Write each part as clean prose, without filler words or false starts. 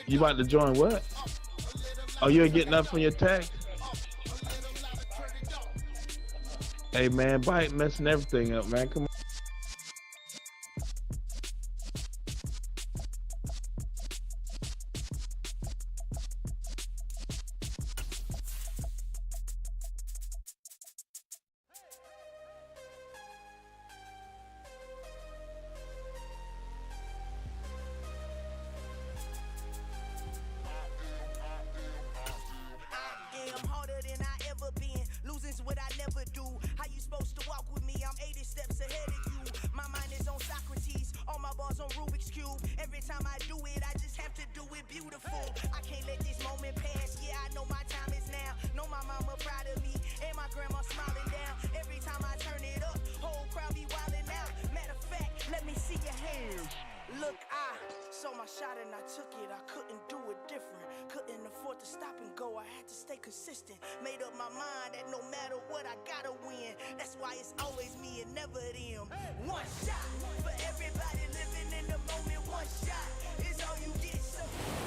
You about to join what? Oh, you ain't getting up from your text? Hey, man, bite messing everything up, man. Come on.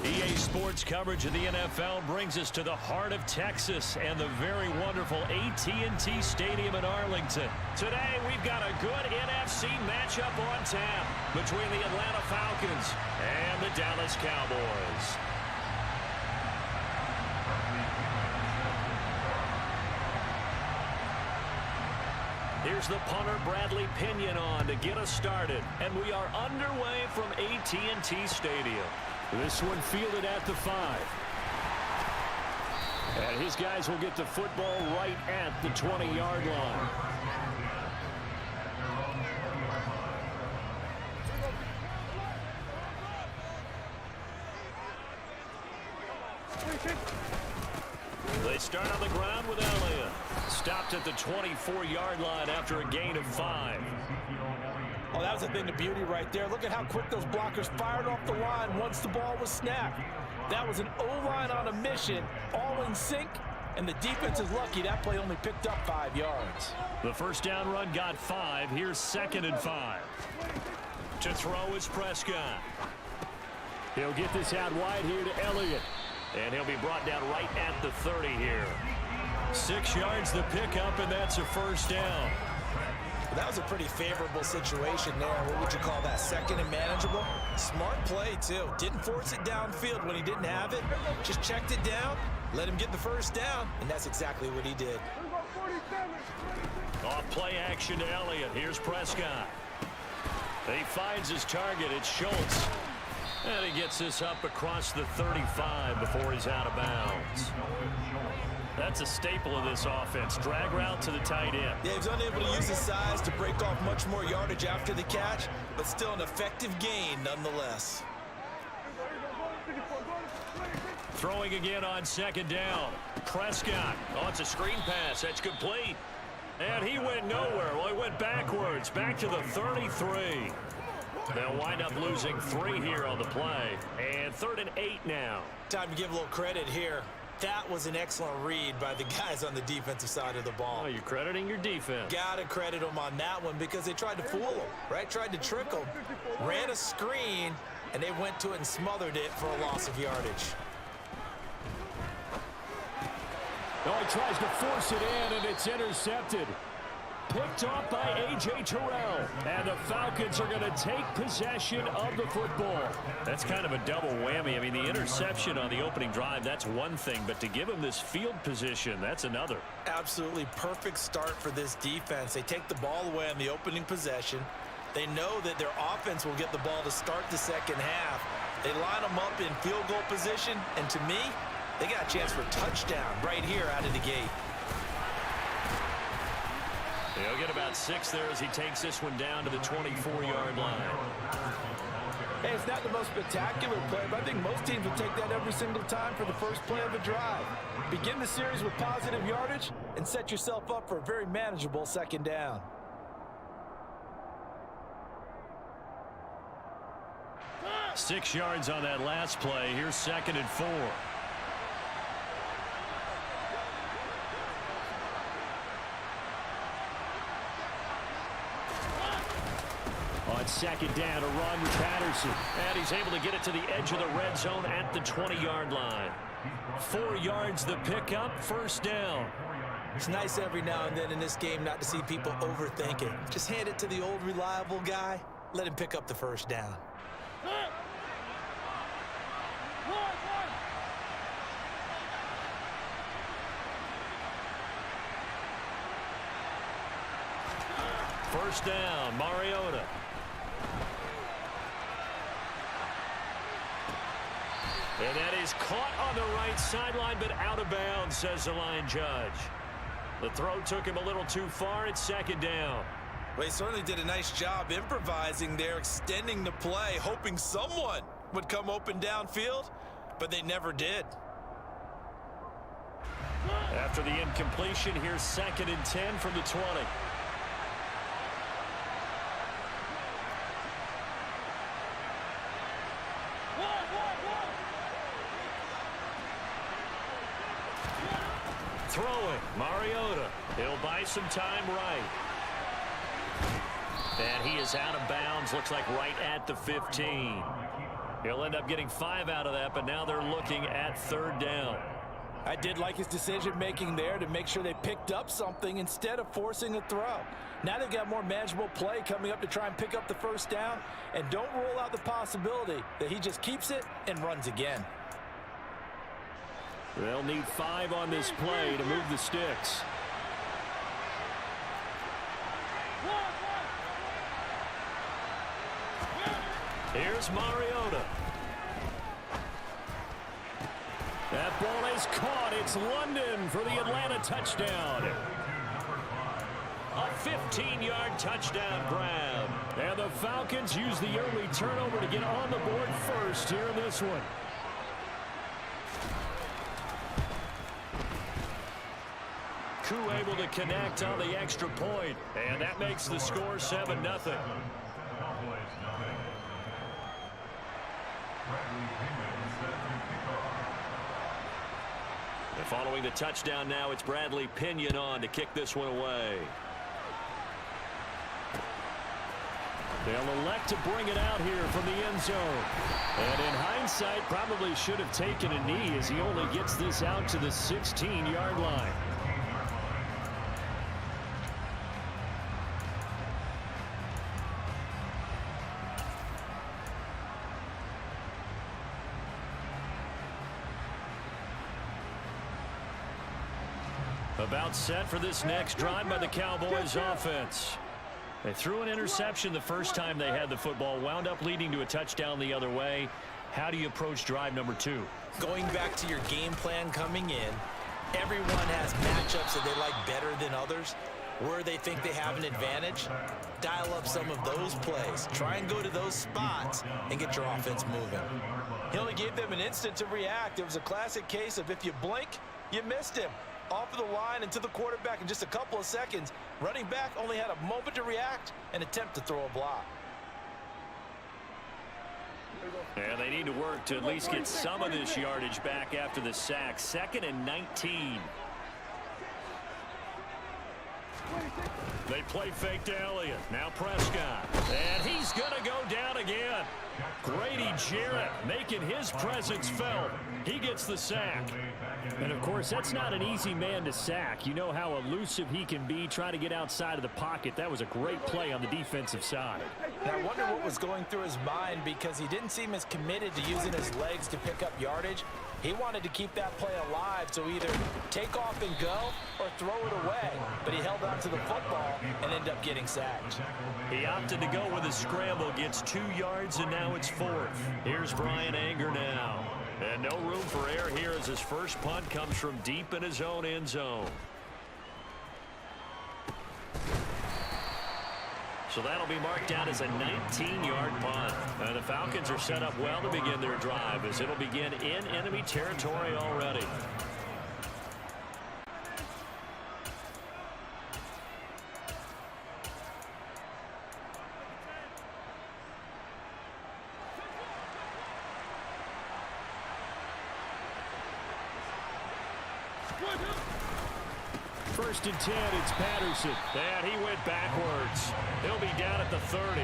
EA Sports coverage of the NFL brings us to the heart of Texas and the very wonderful AT&T Stadium in Arlington. Today, we've got a good NFC matchup on tap between the Atlanta Falcons and the Dallas Cowboys. Here's the punter, Bradley Pinion, on to get us started. And we are underway from AT&T Stadium. This one fielded at the 5. And his guys will get the football right at the 20-yard line. They start on the ground with Elliott. Stopped at the 24-yard line after a gain of 5. Oh, that was a thing of beauty right there. Look at how quick those blockers fired off the line once the ball was snapped. That was an O-line on a mission, all in sync, and the defense is lucky that play only picked up 5 yards. The first down run got 5. Here's 2nd and 5. To throw is Prescott. He'll get this out wide here to Elliott. And he'll be brought down right at the 30 here. 6 yards the pickup, and that's a first down. That was a pretty favorable situation there. What would you call that? 2nd and manageable? Smart play, too. Didn't force it downfield when he didn't have it. Just checked it down, let him get the first down, and that's exactly what he did. Off play action to Elliott. Here's Prescott. He finds his target. It's Schultz. And he gets this up across the 35 before he's out of bounds. That's a staple of this offense. Drag route to the tight end. Yeah, he's unable to use his size to break off much more yardage after the catch, but still an effective gain nonetheless. Throwing again on 2nd down. Prescott. Oh, it's a screen pass. That's complete. And he went nowhere. Well, he went backwards. Back to the 33. They'll wind up losing 3 here on the play. And 3rd and 8 now. Time to give a little credit here. That was an excellent read by the guys on the defensive side of the ball. Oh, you're crediting your defense. Gotta credit them on that one because they tried to fool him, right? Tried to trick him. Ran a screen, and they went to it and smothered it for a loss of yardage. Oh, he tries to force it in, and it's intercepted. Picked off by A.J. Terrell. And the Falcons are going to take possession of the football. That's kind of a double whammy. I mean, the interception on the opening drive, that's one thing. But to give them this field position, that's another. Absolutely perfect start for this defense. They take the ball away on the opening possession. They know that their offense will get the ball to start the second half. They line them up in field goal position. And to me, they got a chance for a touchdown right here out of the gate. He'll get about 6 there as he takes this one down to the 24-yard line. Hey, it's not the most spectacular play, but I think most teams would take that every single time for the first play of a drive. Begin the series with positive yardage and set yourself up for a very manageable 2nd down. Six yards on that last play. Here's 2nd and 4. On second down to run with Patterson. And he's able to get it to the edge of the red zone at the 20-yard line. 4 yards the pickup, first down. It's nice every now and then in this game not to see people overthink it. Just hand it to the old reliable guy. Let him pick up the first down. First down, Mariota. And that is caught on the right sideline, but out of bounds, says the line judge. The throw took him a little too far. It's second down. Well, he certainly did a nice job improvising there, extending the play, hoping someone would come open downfield, but they never did. After the incompletion, here's 2nd and 10 from the 20. Throwing, Mariota. He'll buy some time right. And he is out of bounds, looks like right at the 15. He'll end up getting 5 out of that, but now they're looking at 3rd down. I did like his decision-making there to make sure they picked up something instead of forcing a throw. Now they've got more manageable play coming up to try and pick up the first down, and don't rule out the possibility that he just keeps it and runs again. They'll need 5 on this play to move the sticks. Here's Mariota. That ball is caught. It's London for the Atlanta touchdown. A 15-yard touchdown grab. And the Falcons use the early turnover to get on the board first here in this one. Koo able to connect on the extra point, and that makes the score 7-0. And following the touchdown now, it's Bradley Pinion on to kick this one away. They'll elect to bring it out here from the end zone. And in hindsight, probably should have taken a knee as he only gets this out to the 16-yard line. About set for this next drive by the Cowboys offense. They threw an interception the first time they had the football, wound up leading to a touchdown the other way. How do you approach drive number 2? Going back to your game plan coming in, everyone has matchups that they like better than others. Where they think they have an advantage, dial up some of those plays. Try and go to those spots and get your offense moving. He only gave them an instant to react. It was a classic case of if you blink, you missed him. Off of the line and to the quarterback in just a couple of seconds. Running back only had a moment to react and attempt to throw a block. And they need to work to at least get some of this yardage back after the sack. 2nd and 19. They play fake to Elliott. Now Prescott. And he's going to go down again. Grady Jarrett making his presence felt. He gets the sack. And, of course, that's not an easy man to sack. You know how elusive he can be trying to get outside of the pocket. That was a great play on the defensive side. And I wonder what was going through his mind because he didn't seem as committed to using his legs to pick up yardage. He wanted to keep that play alive, so either take off and go or throw it away. But he held on to the football and ended up getting sacked. He opted to go with a scramble, gets 2 yards, and now it's 4th. Here's Brian Anger now. And no room for error here as his first punt comes from deep in his own end zone. So that'll be marked down as a 19-yard punt. And the Falcons are set up well to begin their drive as it'll begin in enemy territory already. First and 10, it's Patterson. And he went backwards. He'll be down at the 30.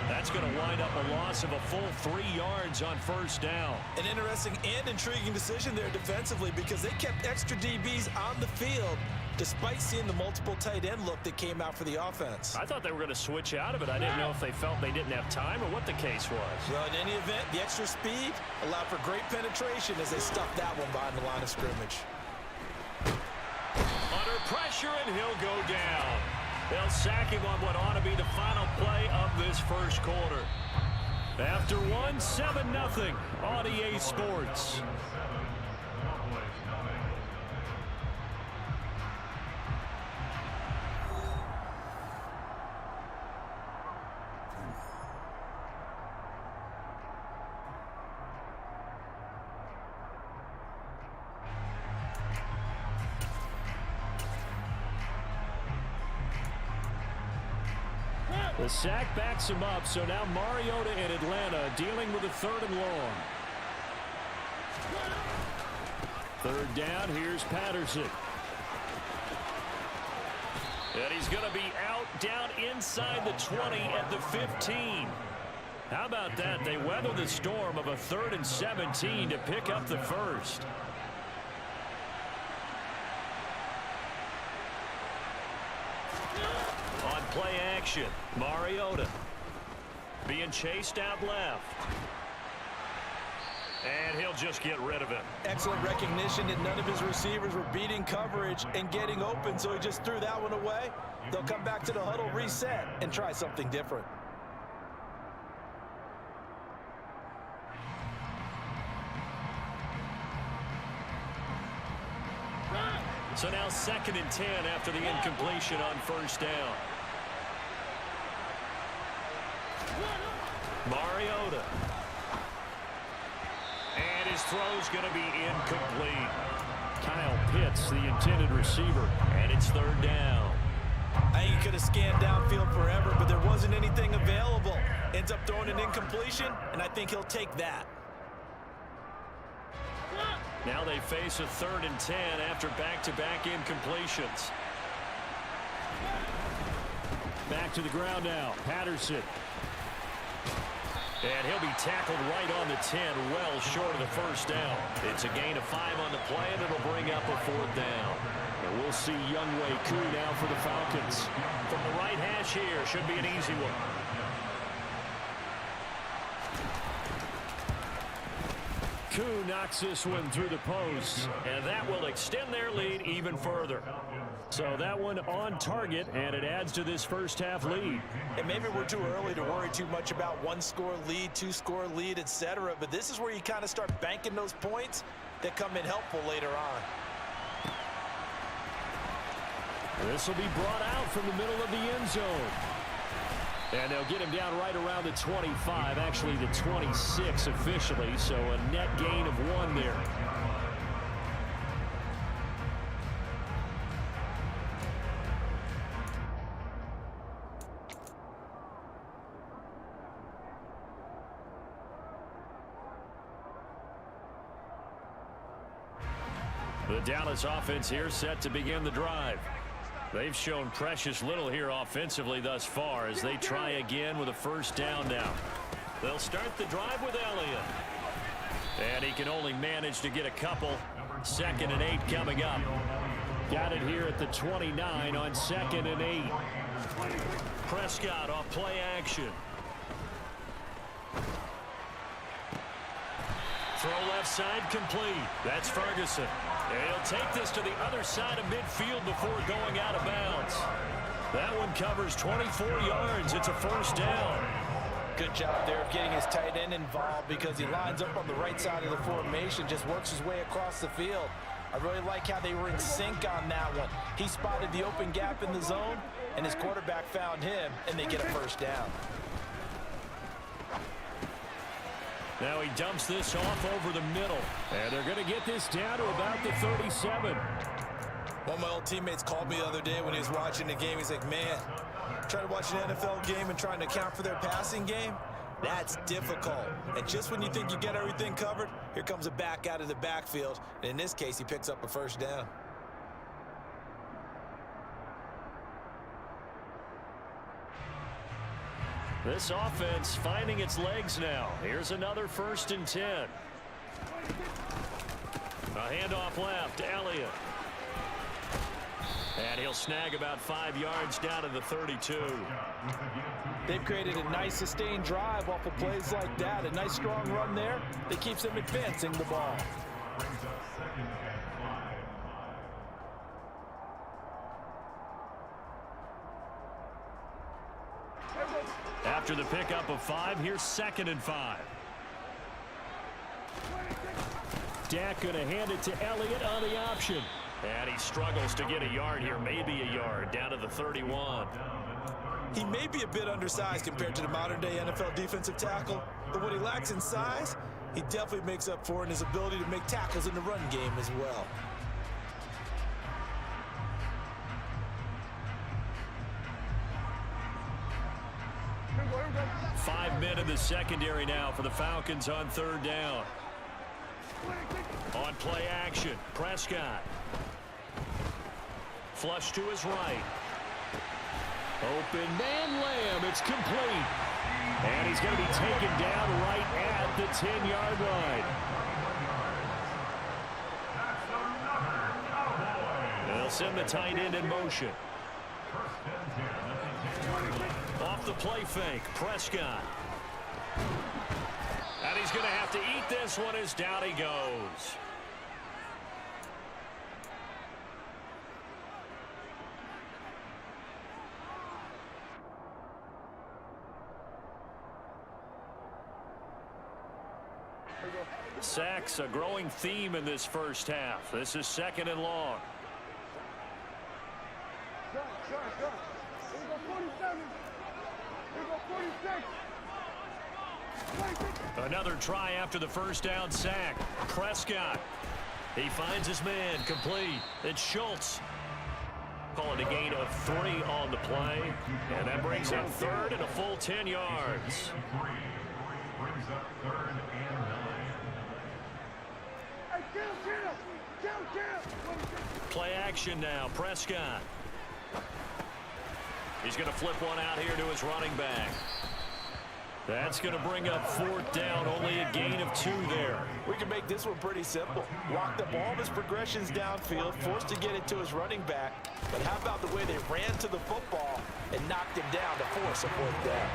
That's going to wind up a loss of a full 3 yards on first down. An interesting and intriguing decision there defensively because they kept extra DBs on the field despite seeing the multiple tight end look that came out for the offense. I thought they were going to switch out of it. I didn't know if they felt they didn't have time or what the case was. Well, in any event, the extra speed allowed for great penetration as they stuffed that one behind the line of scrimmage. Under pressure, and he'll go down. They'll sack him on what ought to be the final play of this first quarter. After one, 7-0 on EA Sports. The sack backs him up, so now Mariota in Atlanta dealing with a 3rd and long. 3rd down, here's Patterson. And he's going to be out down inside the 20 at the 15. How about that? They weather the storm of a 3rd and 17 to pick up the first. On play action, Mariota being chased out left. And he'll just get rid of it. Excellent recognition that none of his receivers were beating coverage and getting open, so he just threw that one away. They'll come back to the huddle, reset, and try something different. So now 2nd and 10 after the incompletion on first down. Mariota. And his throw's going to be incomplete. Kyle Pitts, the intended receiver, and it's 3rd down. I think he could have scanned downfield forever, but there wasn't anything available. Ends up throwing an incompletion, and I think he'll take that. Now they face a 3rd and 10 after back-to-back incompletions. Back to the ground now. Patterson. And he'll be tackled right on the 10, well short of the first down. It's a gain of 5 on the play, and it'll bring up a 4th down. And we'll see Younghoe Koo now for the Falcons. From the right hash here, should be an easy one. Koo knocks this one through the post, and that will extend their lead even further. So that one on target, and it adds to this first half lead. And maybe we're too early to worry too much about 1-score lead, 2-score lead, etc. But this is where you kind of start banking those points that come in helpful later on. This will be brought out from the middle of the end zone. And they'll get him down right around the 25, actually the 26 officially, so a net gain of 1 there. The Dallas offense here set to begin the drive. They've shown precious little here offensively thus far as they try again with a 1st down now. They'll start the drive with Elliott. And he can only manage to get a couple. 2nd and 8 coming up. Got it here at the 29 on 2nd and 8. Prescott off play action. Throw left side complete. That's Ferguson. And he'll take this to the other side of midfield before going out of bounds. That one covers 24 yards. It's a 1st down. Good job there of getting his tight end involved because he lines up on the right side of the formation, just works his way across the field. I really like how they were in sync on that one. He spotted the open gap in the zone, and his quarterback found him, and they get a 1st down. Now he dumps this off over the middle. And they're going to get this down to about the 37. One of my old teammates called me the other day when he was watching the game. He's like, man, trying to watch an NFL game and trying to account for their passing game, that's difficult. And just when you think you get everything covered, here comes a back out of the backfield. And in this case, he picks up a 1st down. This offense finding its legs now. Here's another 1st and 10. A handoff left to Elliott. And he'll snag about 5 yards down to the 32. They've created a nice sustained drive off of plays like that. A nice strong run there that keeps them advancing the ball. After the pickup of 5, here's 2nd and 5. Dak going to hand it to Elliott on the option. And he struggles to get a yard here, maybe a yard, down to the 31. He may be a bit undersized compared to the modern-day NFL defensive tackle, but what he lacks in size, he definitely makes up for in his ability to make tackles in the run game as well. Five men in the secondary now for the Falcons on 3rd down. On play action, Prescott. Flush to his right. Open man Lamb. It's complete. And he's going to be taken down right at the 10-yard line. They'll send the tight end in motion. Off the play fake, Prescott. And he's going to have to eat this one as down he goes. Sacks, a growing theme in this first half. This is 2nd and long. Another try after the 1st down sack. Prescott. He finds his man complete. It's Schultz. Calling a gain of 3 on the play. And that brings up 3rd and a full 10 yards. Play action now. Prescott. He's going to flip one out here to his running back. That's going to bring up 4th down. Only a gain of 2 there. We can make this one pretty simple. Walked up all of his progressions downfield, forced to get it to his running back. But how about the way they ran to the football and knocked him down to force a 4th down?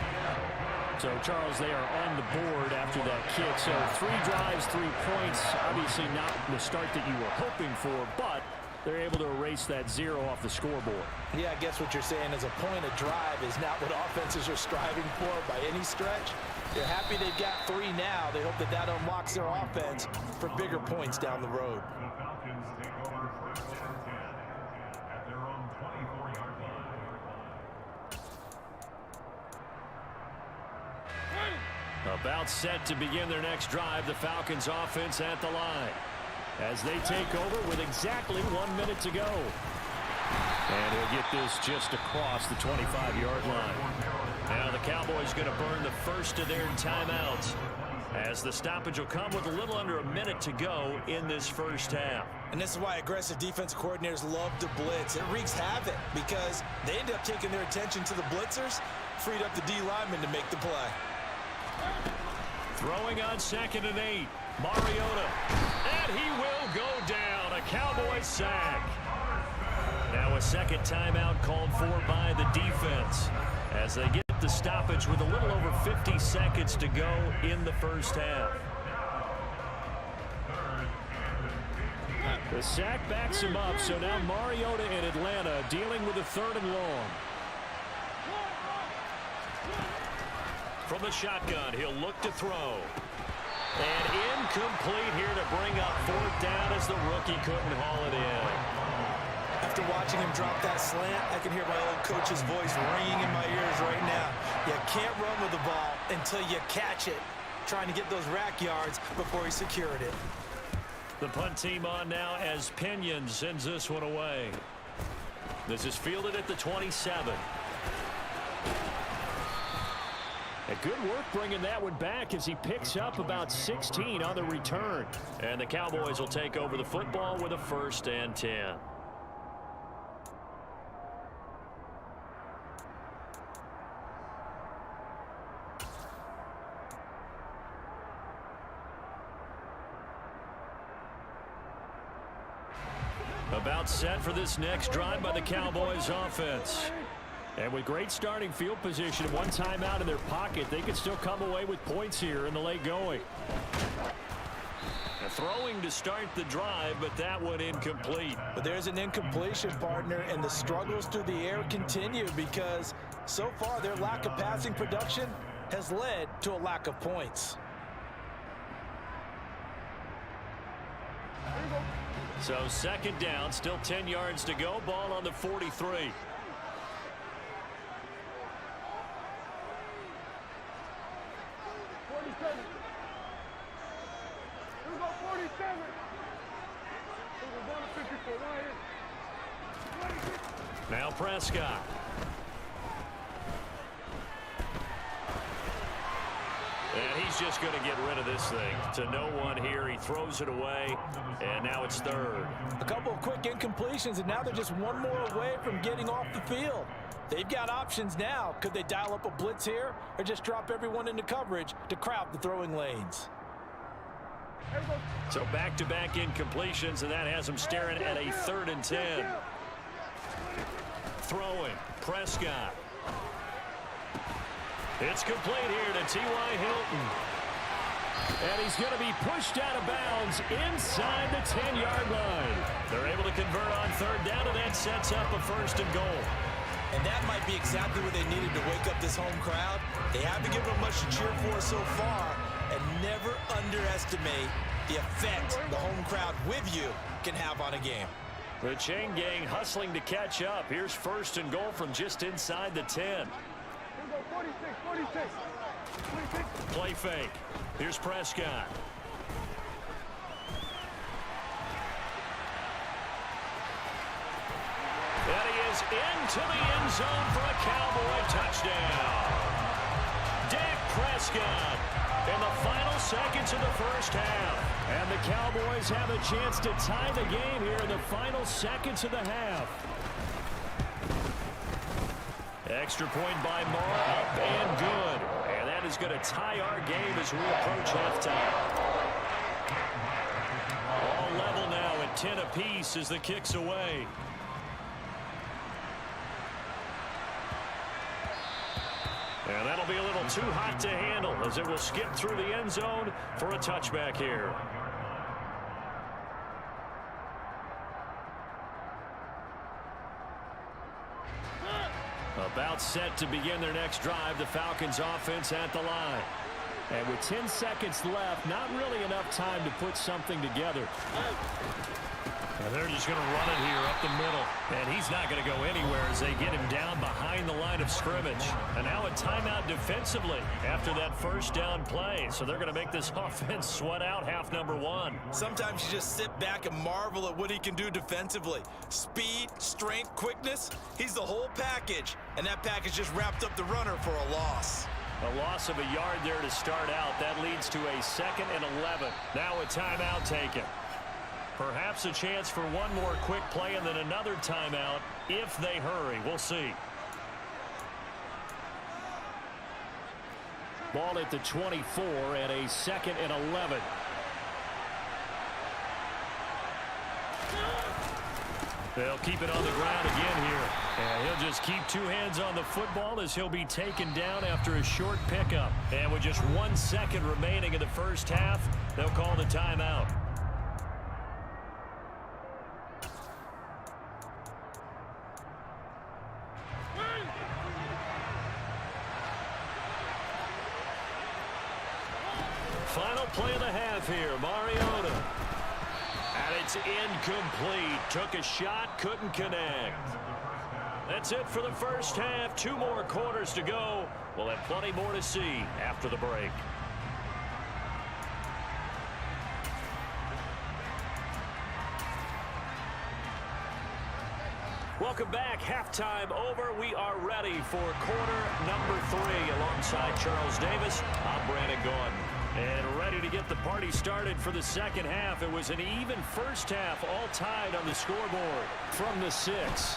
So, Charles, they are on the board after that kick. So 3 drives, 3 points. Obviously not the start that you were hoping for, but they're able to erase that 0 off the scoreboard. Yeah, I guess what you're saying is a point of drive is not what offenses are striving for by any stretch. They're happy they've got 3 now. They hope that that unlocks their offense for bigger points down the road. About set to begin their next drive, the Falcons offense at the line, as they take over with exactly 1 minute to go. And he'll get this just across the 25-yard line. Now the Cowboys going to burn the first of their timeouts, as the stoppage will come with a little under a minute to go in this first half. And this is why aggressive defensive coordinators love to blitz. It wreaks havoc because they end up taking their attention to the blitzers, freed up the D lineman to make the play. Throwing on 2nd and 8, Mariota, and he will go down. A Cowboys sack. Now a second timeout called for by the defense, as they get the stoppage with a little over 50 seconds to go in the first half. The sack backs him up, so now Mariota in Atlanta dealing with a 3rd and long. From the shotgun, he'll look to throw. And incomplete here to bring up 4th down as the rookie couldn't haul it in. After watching him drop that slant, I can hear my old coach's voice ringing in my ears right now. You can't run with the ball until you catch it. Trying to get those rack yards before he secured it. The punt team on now as Pinion sends this one away. This is fielded at the 27. A good work bringing that one back as he picks up about 16 on the return. And the Cowboys will take over the football with a 1st and 10. About set for this next drive by the Cowboys offense. And with great starting field position and one timeout in their pocket, they could still come away with points here in the late going. Throwing to start the drive, but that one incomplete. But there's an incompletion, partner, and the struggles through the air continue because so far their lack of passing production has led to a lack of points. So second down, still 10 yards to go, ball on the 43. Now Prescott. And he's just going to get rid of this thing to no one here. He throws it away, and now it's third. A couple of quick incompletions, and now they're just one more away from getting off the field. They've got options now. Could they dial up a blitz here or just drop everyone into coverage to crowd the throwing lanes? So back-to-back incompletions, and that has them staring at a 3rd and 10. Throwing, Prescott. It's complete here to T.Y. Hilton. And he's going to be pushed out of bounds inside the 10-yard line. They're able to convert on 3rd down, and that sets up a 1st and goal. And that might be exactly what they needed to wake up this home crowd. They haven't given them much to cheer for so far, and never underestimate the effect the home crowd with you can have on a game. The chain gang hustling to catch up. Here's 1st and goal from just inside the 10. 46. Play fake. Here's Prescott. And he is into the end zone for a Cowboy touchdown. Dak Prescott in the final seconds of the 1st half. And the Cowboys have a chance to tie the game here in the final seconds of the half. Extra point by Moore, up and good. And that is going to tie our game as we approach halftime. All level now at 10 apiece as the kick's away. And that'll be a little too hot to handle as it will skip through the end zone for a touchback here. About set to begin their next drive, the Falcons offense at the line. And with 10 seconds left, not really enough time to put something together. And they're just going to run it here up the middle. And he's not going to go anywhere as they get him down behind the line of scrimmage. And now a timeout defensively after that 1st down play. So they're going to make this offense sweat out half number 1. Sometimes you just sit back and marvel at what he can do defensively. Speed, strength, quickness. He's the whole package. And that package just wrapped up the runner for a loss. A loss of a yard there to start out. That leads to a 2nd and 11. Now a timeout taken. Perhaps a chance for one more quick play and then another timeout if they hurry. We'll see. Ball at the 24 and a 2nd and 11. They'll keep it on the ground again here. And he'll just keep 2 hands on the football as he'll be taken down after a short pickup. And with just 1 second remaining in the 1st half, they'll call the timeout. Final play of the half here, Mariota. And it's incomplete. Took a shot, couldn't connect. That's it for the 1st half. 2 more quarters to go. We'll have plenty more to see after the break. Welcome back. Halftime over. We are ready for quarter number 3. Alongside Charles Davis, I'm Brandon Gordon. And ready to get the party started for the 2nd half. It was an even 1st half, all tied on the scoreboard from the 6.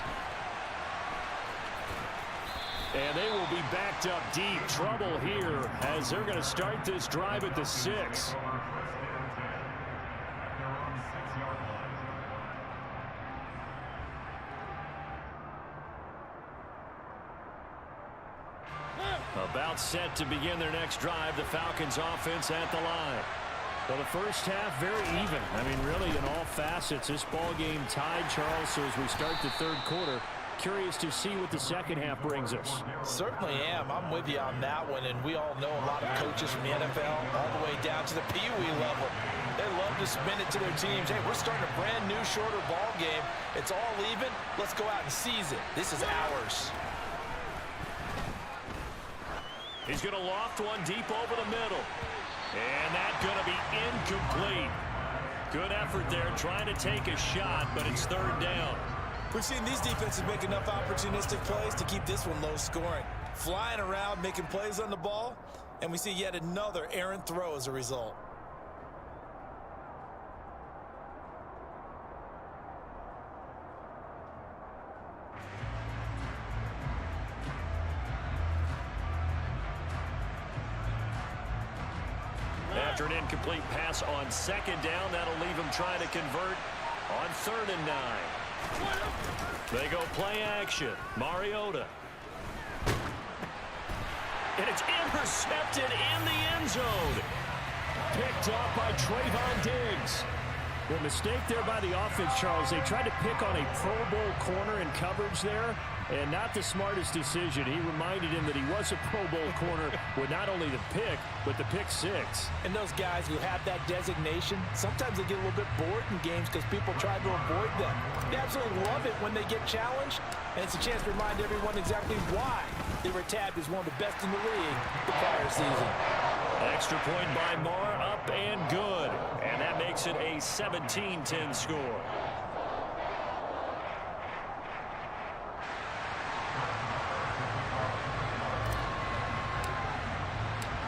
And they will be backed up deep. Trouble here as they're going to start this drive at the 6. About set to begin their next drive. The Falcons offense at the line. Well, the first half, very even. I mean, really, in all facets, this ball game tied, Charles. So as we start the third quarter, curious to see what the second half brings us. Certainly am. I'm with you on that one. And we all know a lot of coaches from the NFL all the way down to the Pee Wee level. They love to spin it to their teams. Hey, we're starting a brand new, shorter ball game. It's all even. Let's go out and seize it. This is ours. He's going to loft one deep over the middle. And that's going to be incomplete. Good effort there trying to take a shot, but it's third down. We've seen these defenses make enough opportunistic plays to keep this one low scoring. Flying around, making plays on the ball, and we see yet another errant throw as a result. After an incomplete pass on second down, that'll leave him trying to convert on 3rd and 9. They go play action. Mariota. And it's intercepted in the end zone. Picked off by Trayvon Diggs. The mistake there by the offense, Charles. They tried to pick on a Pro Bowl corner in coverage there, and not the smartest decision. He reminded him that he was a Pro Bowl corner with not only the pick, but the pick six. And those guys who have that designation, sometimes they get a little bit bored in games because people try to avoid them. They absolutely love it when they get challenged, and it's a chance to remind everyone exactly why they were tabbed as one of the best in the league the prior season. Extra point by Marr, up and good. And that makes it a 17-10 score.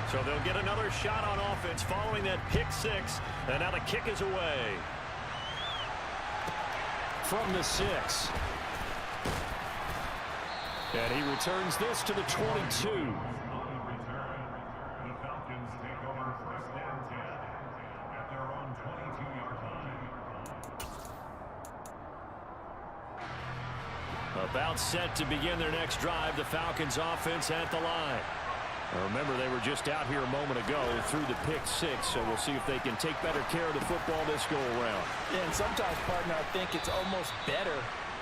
So they'll get another shot on offense following that pick six. And now the kick is away. From the 6. And he returns this to the 22. About set to begin their next drive. The Falcons offense at the line. Remember, they were just out here a moment ago through the pick six, so we'll see if they can take better care of the football this go around. Yeah, and sometimes, partner, I think it's almost better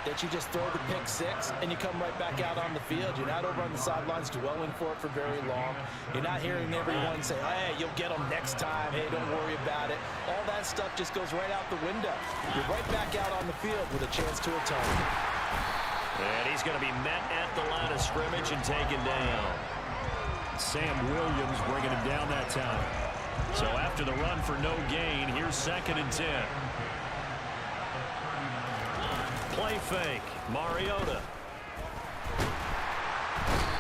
that you just throw the pick six and you come right back out on the field. You're not over on the sidelines dwelling for it for very long. You're not hearing everyone say, hey, you'll get them next time. Hey, don't worry about it. All that stuff just goes right out the window. You're right back out on the field with a chance to atone. And he's going to be met at the line of scrimmage and taken down. Sam Williams bringing him down that time. So after the run for no gain, here's 2nd and 10. Play fake. Mariota.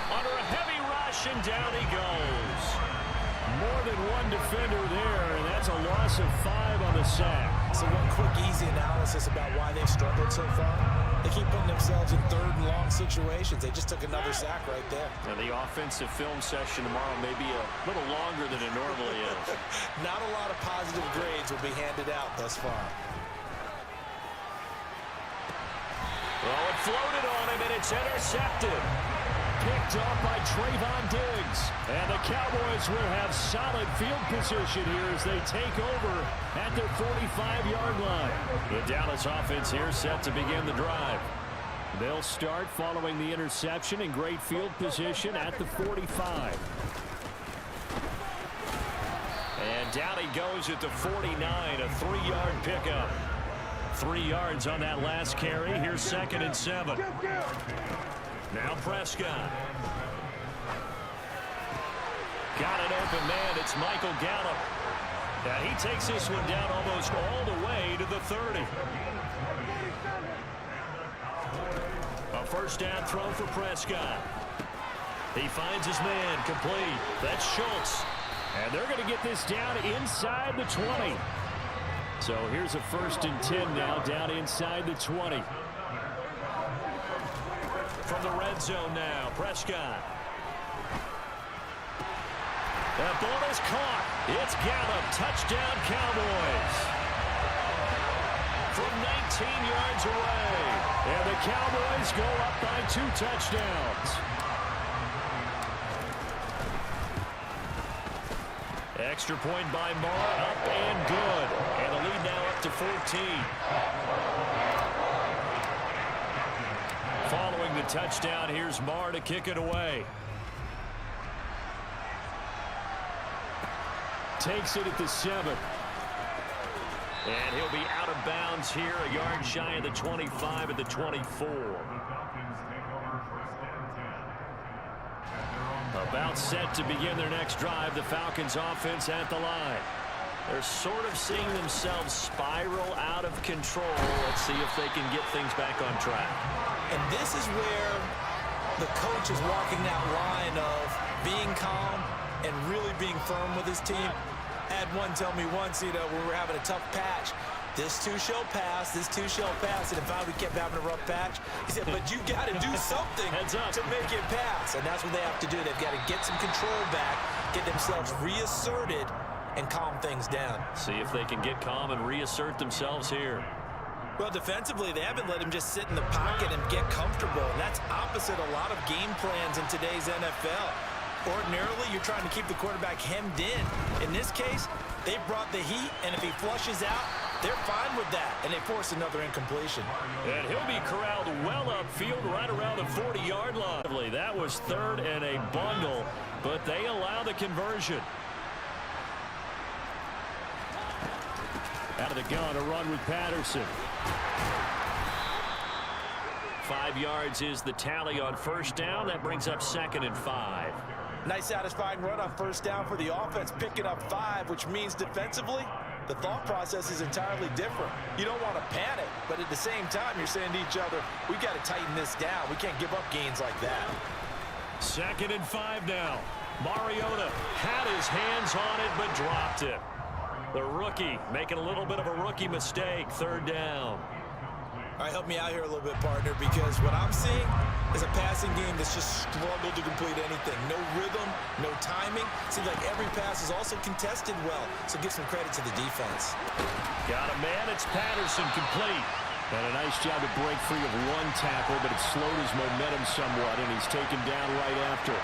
Under a heavy rush, and down he goes. More than one defender there, and that's a loss of 5 on the sack. So one quick, easy analysis about why they've struggled so far. They keep putting themselves in 3rd and long situations. They just took another sack right there. Now the offensive film session tomorrow may be a little longer than it normally is. Not a lot of positive grades will be handed out thus far. Well, it floated on him, and it's intercepted. Picked off by Trayvon Diggs. And the Cowboys will have solid field position here as they take over at their 45-yard line. The Dallas offense here set to begin the drive. They'll start following the interception in great field position at the 45. And down he goes at the 49, a 3-yard pickup. 3 yards on that last carry. Here's 2nd and 7. Now Prescott. Got an open man. It's Michael Gallup. Now he takes this one down almost all the way to the 30. A first down throw for Prescott. He finds his man complete. That's Schultz. And they're going to get this down inside the 20. So here's a 1st and 10 now down inside the 20. From the red zone now, Prescott. That ball is caught. It's Gallup. Touchdown, Cowboys. From 19 yards away. And the Cowboys go up by 2 touchdowns. Extra point by Marr, up and good. And the lead now up to 14. Following the touchdown, here's Marr to kick it away. Takes it at the 7. And he'll be out of bounds here, a yard shy of the 25 at the 24. About set to begin their next drive, the Falcons offense at the line. They're sort of seeing themselves spiral out of control. Let's see if they can get things back on track. And this is where the coach is walking that line of being calm and really being firm with his team. I had one tell me once, when we were having a tough patch, this too shall pass, this too shall pass, and if we kept having a rough patch, he said, but you got to do something to make it pass, and that's what they have to do. They've got to get some control back, get themselves reasserted, and calm things down. See if they can get calm and reassert themselves here. Well, defensively, they haven't let him just sit in the pocket and get comfortable, and that's opposite a lot of game plans in today's NFL. Ordinarily, you're trying to keep the quarterback hemmed in. In this case, they brought the heat, and if he flushes out, they're fine with that, and they force another incompletion. And he'll be corralled well upfield right around the 40-yard line. That was third and a bundle, but they allow the conversion. Out of the gun, a run with Patterson. 5 yards is the tally on first down. That brings up 2nd and 5. Nice satisfying run on first down for the offense, picking up 5, which means defensively, the thought process is entirely different. You don't want to panic, but at the same time, you're saying to each other, we've got to tighten this down. We can't give up gains like that. 2nd and 5 now. Mariota had his hands on it, but dropped it. The rookie making a little bit of a rookie mistake. 3rd down. All right, help me out here a little bit, partner, because what I'm seeing is a passing game that's just struggled to complete anything. No rhythm, no timing. Seems like every pass is also contested well, so give some credit to the defense. Got a man. It's Patterson, complete. And a nice job to break free of one tackle, but it slowed his momentum somewhat, and he's taken down right after.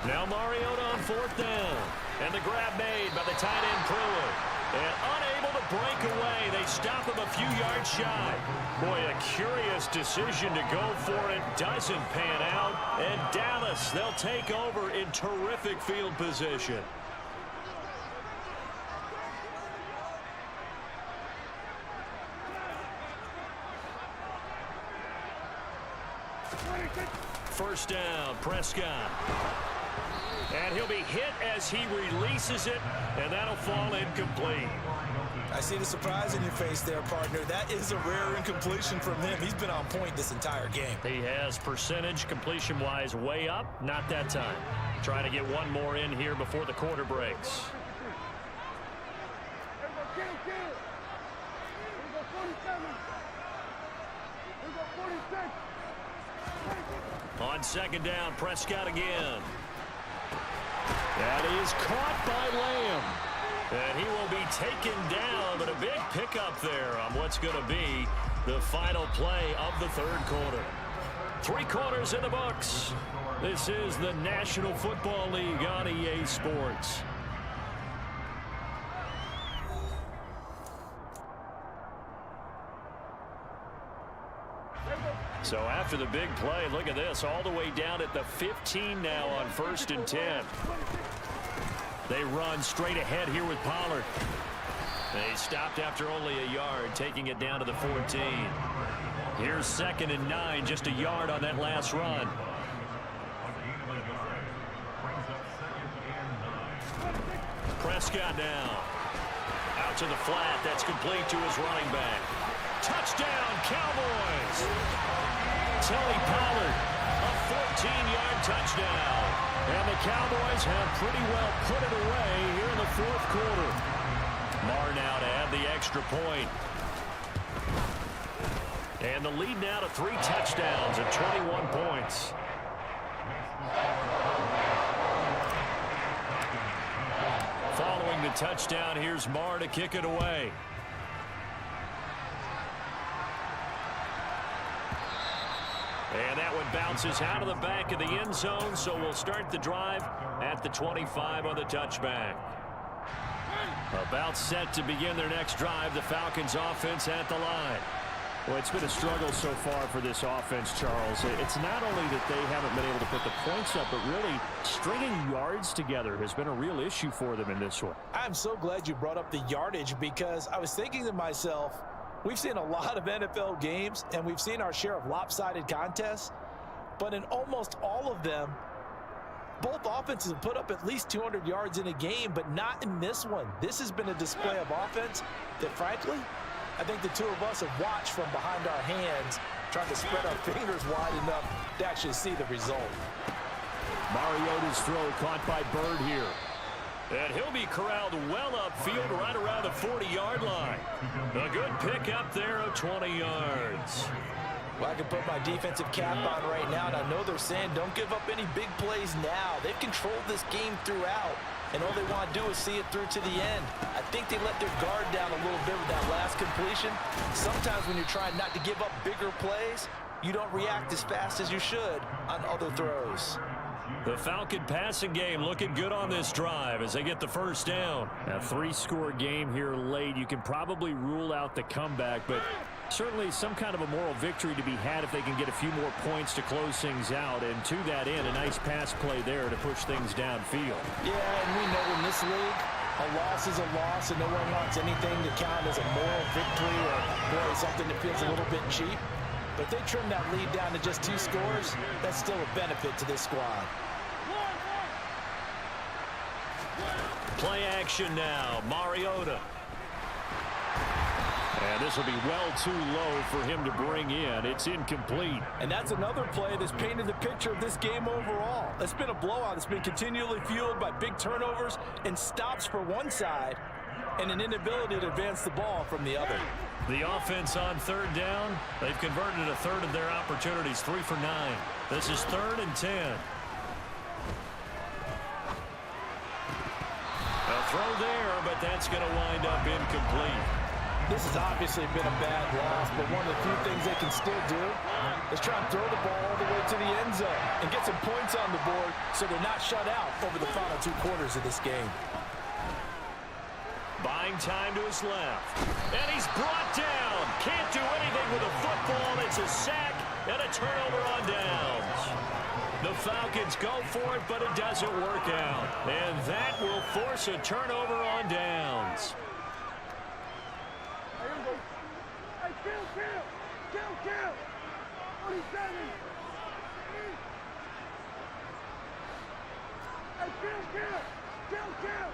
Now Mariota on 4th down. And the grab made by the tight end Pruitt. And unable to break away. They stop him a few yards shy. Boy, a curious decision to go for it. Doesn't pan out. And Dallas, they'll take over in terrific field position. First down, Prescott. And he'll be hit as he releases it, and that'll fall incomplete. I see the surprise in your face there, partner. That is a rare incompletion from him. He's been on point this entire game. He has percentage completion-wise way up. Not that time. Trying to get one more in here before the quarter breaks. On 2nd down, Prescott again. That is caught by Lamb. And he will be taken down, but a big pickup there on what's going to be the final play of the 3rd quarter. 3 quarters in the books. This is the National Football League on EA Sports. So after the big play, look at this, all the way down at the 15 now on 1st and 10. They run straight ahead here with Pollard. They stopped after only a yard, taking it down to the 14. Here's 2nd and 9, just a yard on that last run. Prescott now. Out to the flat, that's complete to his running back. Touchdown, Cowboys! Tony Pollard, a 14-yard touchdown. And the Cowboys have pretty well put it away here in the 4th quarter. Marr now to add the extra point. And the lead now to 3 touchdowns at 21 points. Following the touchdown. Here's Marr to kick it away. And that one bounces out of the back of the end zone, so we'll start the drive at the 25 on the touchback. About set to begin their next drive, the Falcons offense at the line. Well, it's been a struggle so far for this offense, Charles. It's not only that they haven't been able to put the points up, but really stringing yards together has been a real issue for them in this one. I'm so glad you brought up the yardage, because I was thinking to myself, we've seen a lot of NFL games, and we've seen our share of lopsided contests, but in almost all of them, both offenses have put up at least 200 yards in a game, but not in this one. This has been a display of offense that, frankly, I think the two of us have watched from behind our hands, trying to spread our fingers wide enough to actually see the result. Mariota's throw caught by Bird here. And he'll be corralled well upfield right around the 40-yard line. A good pickup there of 20 yards. Well, I can put my defensive cap on right now, and I know they're saying don't give up any big plays now. They've controlled this game throughout, and all they want to do is see it through to the end. I think they let their guard down a little bit with that last completion. Sometimes when you're trying not to give up bigger plays, you don't react as fast as you should on other throws. The Falcon passing game looking good on this drive as they get the first down. A three-score game here late. You can probably rule out the comeback, but certainly some kind of a moral victory to be had if they can get a few more points to close things out. And to that end, a nice pass play there to push things downfield. Yeah, and we know in this league, a loss is a loss, and no one wants anything to count as a moral victory or boy, something that feels a little bit cheap. But if they trim that lead down to just 2 scores, that's still a benefit to this squad. Play action now, Mariota. And this will be well too low for him to bring in. It's incomplete. And that's another play that's painted the picture of this game overall. It's been a blowout. It's been continually fueled by big turnovers and stops for one side and an inability to advance the ball from the other. The offense on third down, they've converted a third of their opportunities, 3 for 9. This is 3rd and 10. A throw there, but that's going to wind up incomplete. This has obviously been a bad loss, but one of the few things they can still do is try and throw the ball all the way to the end zone and get some points on the board so they're not shut out over the final 2 quarters of this game. Buying time to his left. And he's brought down. Can't do anything with a football. It's a sack and a turnover on downs. The Falcons go for it, but it doesn't work out. And that will force a turnover on downs. Kill! 47! Hey, kill!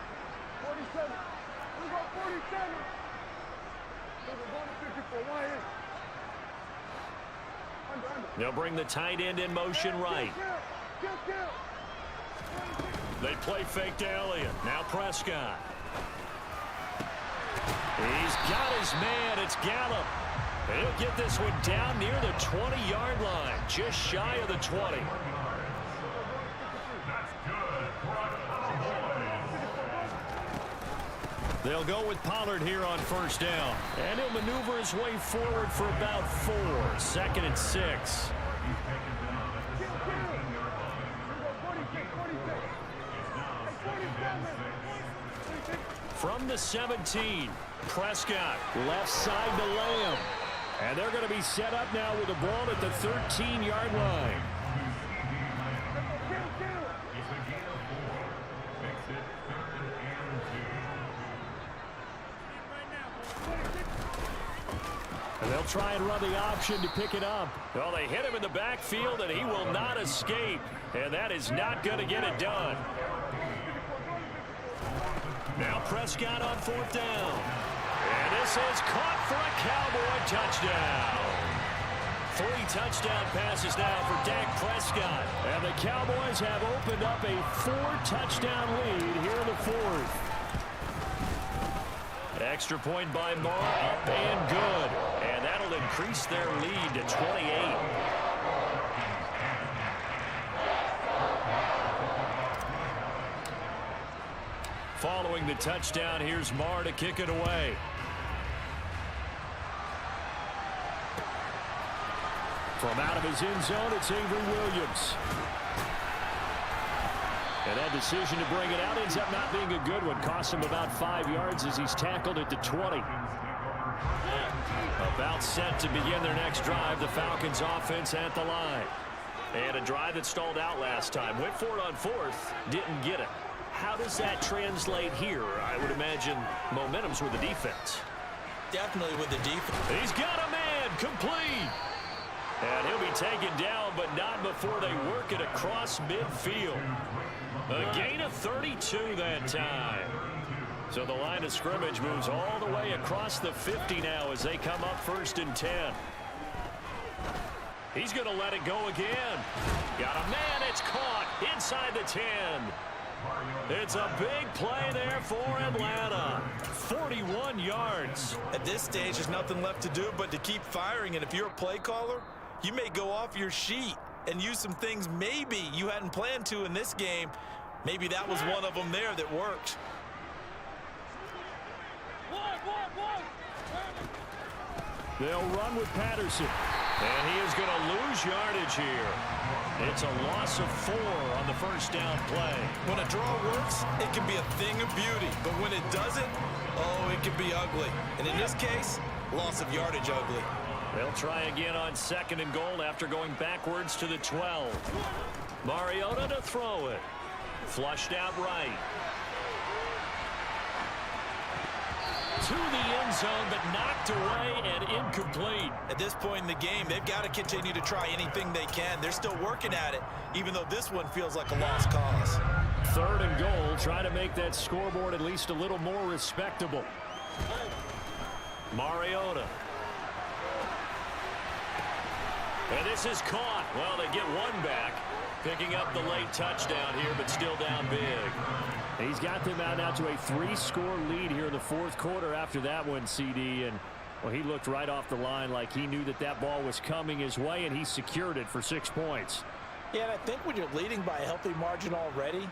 47. We got 47. There's a bonus 54. Why is? Under. They'll bring the tight end in motion right. Kill! They play fake to Elliott. Now Prescott. He's got his man. It's Gallup. He'll get this one down near the 20-yard line, just shy of the 20. They'll go with Pollard here on first down. And he'll maneuver his way forward for about 4. 2nd and 6. From the 17, Prescott, left side to Lamb. And they're going to be set up now with the ball at the 13-yard line. And they'll try and run the option to pick it up. Well, they hit him in the backfield, and he will not escape. And that is not going to get it done. Now Prescott on 4th down. And this is caught for a Cowboy touchdown. 3 touchdown passes now for Dak Prescott. And the Cowboys have opened up a 4-touchdown lead here in the 4th. Extra point by Marr, up and good. And that'll increase their lead to 28. Following scoring the touchdown. Here's Marr to kick it away. From out of his end zone, it's Avery Williams. And that decision to bring it out ends up not being a good one. Cost him about 5 yards as he's tackled at the 20. About set to begin their next drive. The Falcons offense at the line. And a drive that stalled out last time. Went for it on fourth. Didn't get it. How does that translate here? I would imagine momentum's with the defense. Definitely with the defense. He's got a man complete. And he'll be taken down, but not before they work it across midfield. A gain of 32 that time. So the line of scrimmage moves all the way across the 50 now as they come up 1st and 10. He's going to let it go again. Got a man. It's caught inside the 10. It's a big play there for Atlanta. 41 yards. At this stage, there's nothing left to do but to keep firing. And if you're a play caller, you may go off your sheet and use some things maybe you hadn't planned to in this game. Maybe that was one of them there that worked. They'll run with Patterson. And he is going to lose yardage here. It's a loss of 4 on the first down play. When a draw works, it can be a thing of beauty. But when it doesn't, oh, it can be ugly. And in this case, loss of yardage ugly. They'll try again on 2nd and goal after going backwards to the 12. Mariota to throw it. Flushed out right. To the end zone, but knocked away and incomplete. At this point in the game, they've got to continue to try anything they can. They're still working at it, even though this one feels like a lost cause. 3rd and goal. Try to make that scoreboard at least a little more respectable. Mariota. And this is caught. Well, they get one back. Picking up the late touchdown here, but still down big. He's got them out now to a 3-score lead here in the 4th quarter after that one, CD. And, well, he looked right off the line like he knew that that ball was coming his way, and he secured it for 6 points. Yeah, and I think when you're leading by a healthy margin already,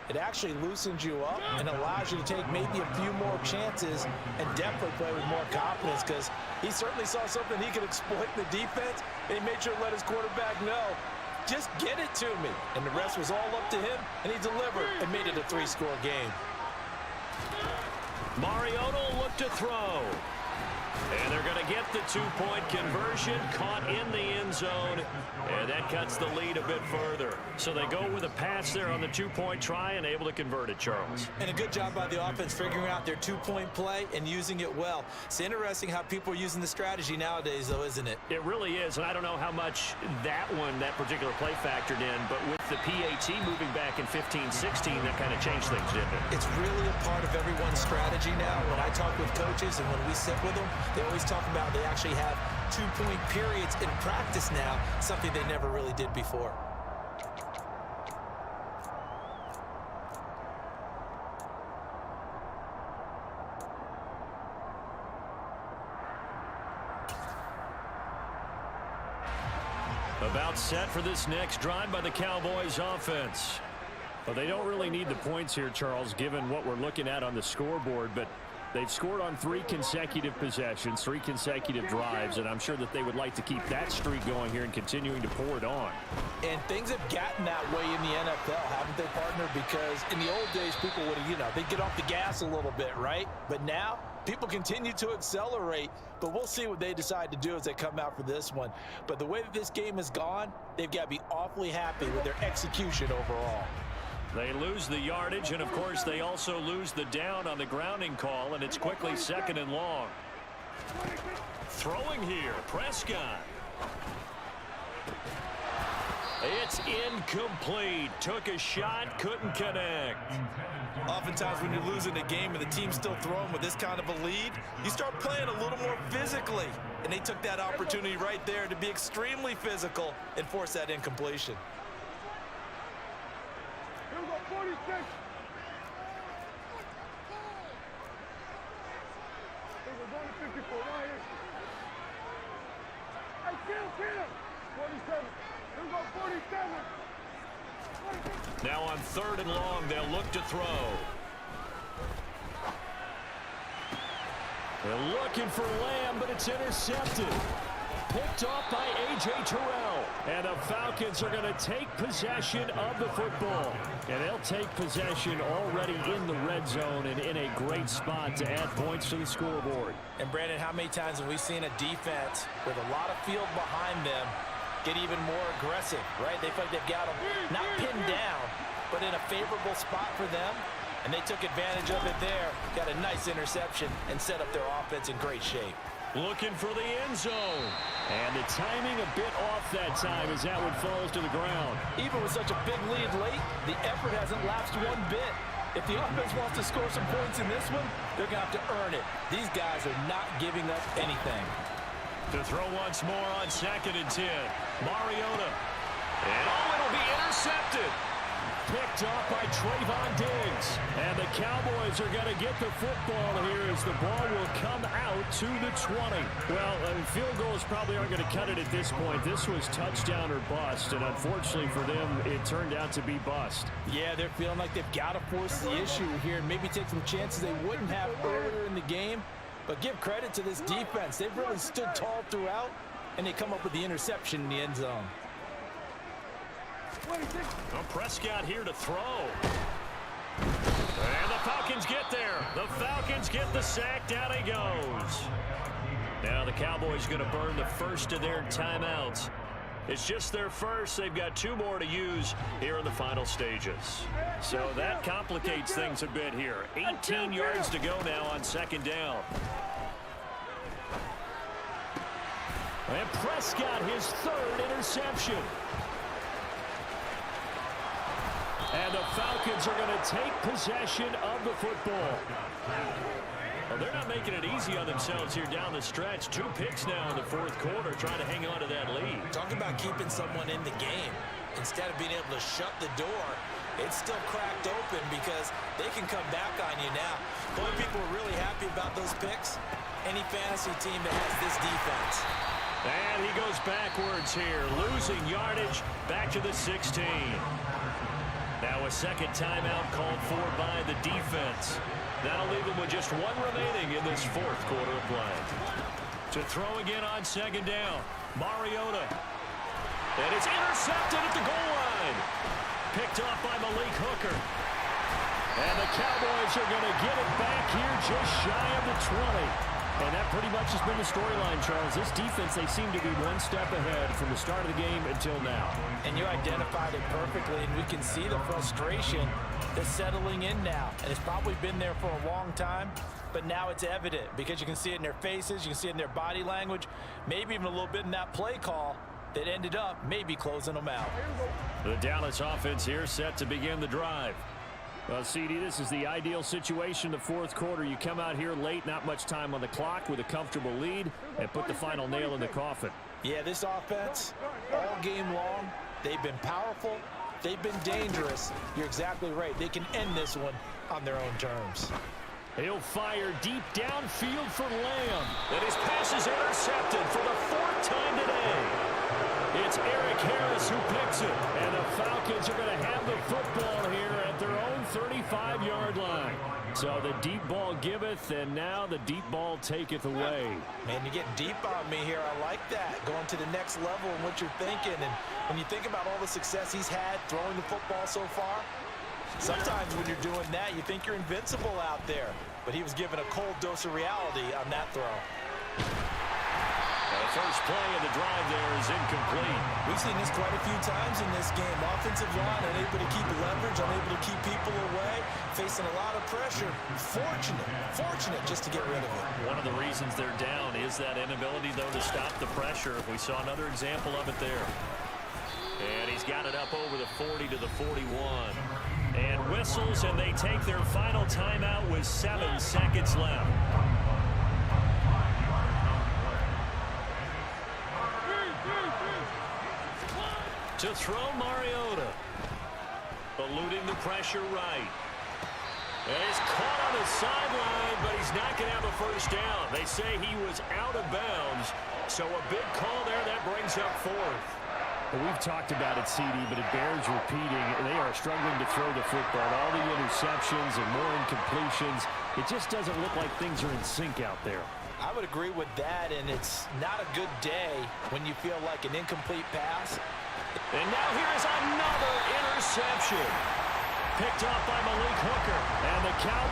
it actually loosens you up and allows you to take maybe a few more chances and definitely play with more confidence, because he certainly saw something he could exploit in the defense, and he made sure to let his quarterback know, just get it to me. And the rest was all up to him, and he delivered and made it a 3-score game. Mariota looked to throw. And they're going to get the 2-point conversion, caught in the end zone, and that cuts the lead a bit further. So they go with a pass there on the 2-point try and able to convert it, Charles. And a good job by the offense figuring out their 2-point play and using it well. It's interesting how people are using the strategy nowadays, though, isn't it? It really is, and I don't know how much that particular play factored in, but with the PAT moving back in 15-16, that kind of changed things, didn't it? It's really a part of everyone's strategy now. When I talk with coaches and when we sit with them, they always talk about they actually have 2-point periods in practice now, something they never really did before. About set for this next drive by the Cowboys offense. Well, they don't really need the points here, Charles, given what we're looking at on the scoreboard, but they've scored on 3 consecutive possessions, 3 consecutive drives, and I'm sure that they would like to keep that streak going here and continuing to pour it on. And things have gotten that way in the NFL, haven't they, partner? Because in the old days, people would, they'd get off the gas a little bit, right? But now, people continue to accelerate, but we'll see what they decide to do as they come out for this one. But the way that this game has gone, they've got to be awfully happy with their execution overall. They lose the yardage, and, of course, they also lose the down on the grounding call, and it's quickly 2nd and long. Throwing here, Prescott. It's incomplete. Took a shot, couldn't connect. Oftentimes when you're losing a game and the team's still throwing with this kind of a lead, you start playing a little more physically. And they took that opportunity right there to be extremely physical and force that incompletion. Here we go, 46. We're going to 54. Why is it? Hey, kill. 47. Here we go, 47. Now on 3rd and long, they'll look to throw. They're looking for Lamb, but it's intercepted. Picked off by A.J. Terrell. And the Falcons are going to take possession of the football. And they'll take possession already in the red zone and in a great spot to add points to the scoreboard. And, Brandon, how many times have we seen a defense with a lot of field behind them get even more aggressive, right? They feel like they've got them not pinned down, but in a favorable spot for them. And they took advantage of it there. Got a nice interception and set up their offense in great shape. Looking for the end zone. And the timing a bit off that time as that one falls to the ground. Even with such a big lead late, the effort hasn't lapsed one bit. If the offense wants to score some points in this one, they're going to have to earn it. These guys are not giving up anything. To throw once more on 2nd and 10. Mariota. And it'll be intercepted. Picked off by Trayvon Diggs. And the Cowboys are going to get the football here as the ball will come out to the 20. Well, field goals probably aren't going to cut it at this point. This was touchdown or bust, and unfortunately for them, it turned out to be bust. Yeah, they're feeling like they've got to force the issue here and maybe take some chances they wouldn't have earlier in the game. But give credit to this defense. They've really stood tall throughout, and they come up with the interception in the end zone. Well, Prescott here to throw. And the Falcons get there. The Falcons get the sack. Down he goes. Now the Cowboys going to burn the first of their timeouts. It's just their first. They've got 2 more to use here in the final stages. So that complicates things a bit here. 18 yards to go now on 2nd down. And Prescott, his 3rd interception. And the Falcons are going to take possession of the football. Well, they're not making it easy on themselves here down the stretch. 2 picks now in the 4th quarter, trying to hang on to that lead. Talk about keeping someone in the game. Instead of being able to shut the door, it's still cracked open because they can come back on you now. The only people who are really happy about those picks, any fantasy team that has this defense. And he goes backwards here, losing yardage back to the 16. Now a 2nd timeout called for by the defense. That'll leave them with just 1 remaining in this 4th quarter of play. To throw again on 2nd down. Mariota. And it's intercepted at the goal line. Picked off by Malik Hooker. And the Cowboys are going to get it back here just shy of the 20. And that pretty much has been the storyline, Charles. This defense, they seem to be 1 step ahead from the start of the game until now. And you identified it perfectly, and we can see the frustration that's settling in now. And it's probably been there for a long time, but now it's evident because you can see it in their faces, you can see it in their body language, maybe even a little bit in that play call that ended up maybe closing them out. The Dallas offense here set to begin the drive. Well, CD, this is the ideal situation in the 4th quarter. You come out here late, not much time on the clock with a comfortable lead, and put the final nail in the coffin. Yeah, this offense, all game long, they've been powerful, they've been dangerous. You're exactly right. They can end this one on their own terms. He'll fire deep downfield for Lamb. And his pass is intercepted for the 4th time today. It's Eric Harris who picks it. And the Falcons are going to have the football here at their own 35-yard line. So the deep ball giveth, and now the deep ball taketh away. Man, you're getting deep on me here. I like that. Going to the next level in what you're thinking. And when you think about all the success he's had throwing the football so far, sometimes when you're doing that, you think you're invincible out there. But he was given a cold dose of reality on that throw. The first play of the drive there is incomplete. We've seen this quite a few times in this game. Offensive line unable to keep leverage, unable to keep people away, facing a lot of pressure. Fortunate just to get rid of it. One of the reasons they're down is that inability, though, to stop the pressure. We saw another example of it there. And he's got it up over the 40 to the 41. And whistles, and they take their final timeout with 7 seconds left. To throw Mariota. Eluding the pressure right. And he's caught on the sideline, but he's not going to have a first down. They say he was out of bounds. So a big call there that brings up 4th. Well, we've talked about it, CD, but it bears repeating. They are struggling to throw the football. All the interceptions and more incompletions. It just doesn't look like things are in sync out there. I would agree with that, and it's not a good day when you feel like an incomplete pass. And now here is another interception. Picked off by Malik Hooker. And the Cowboys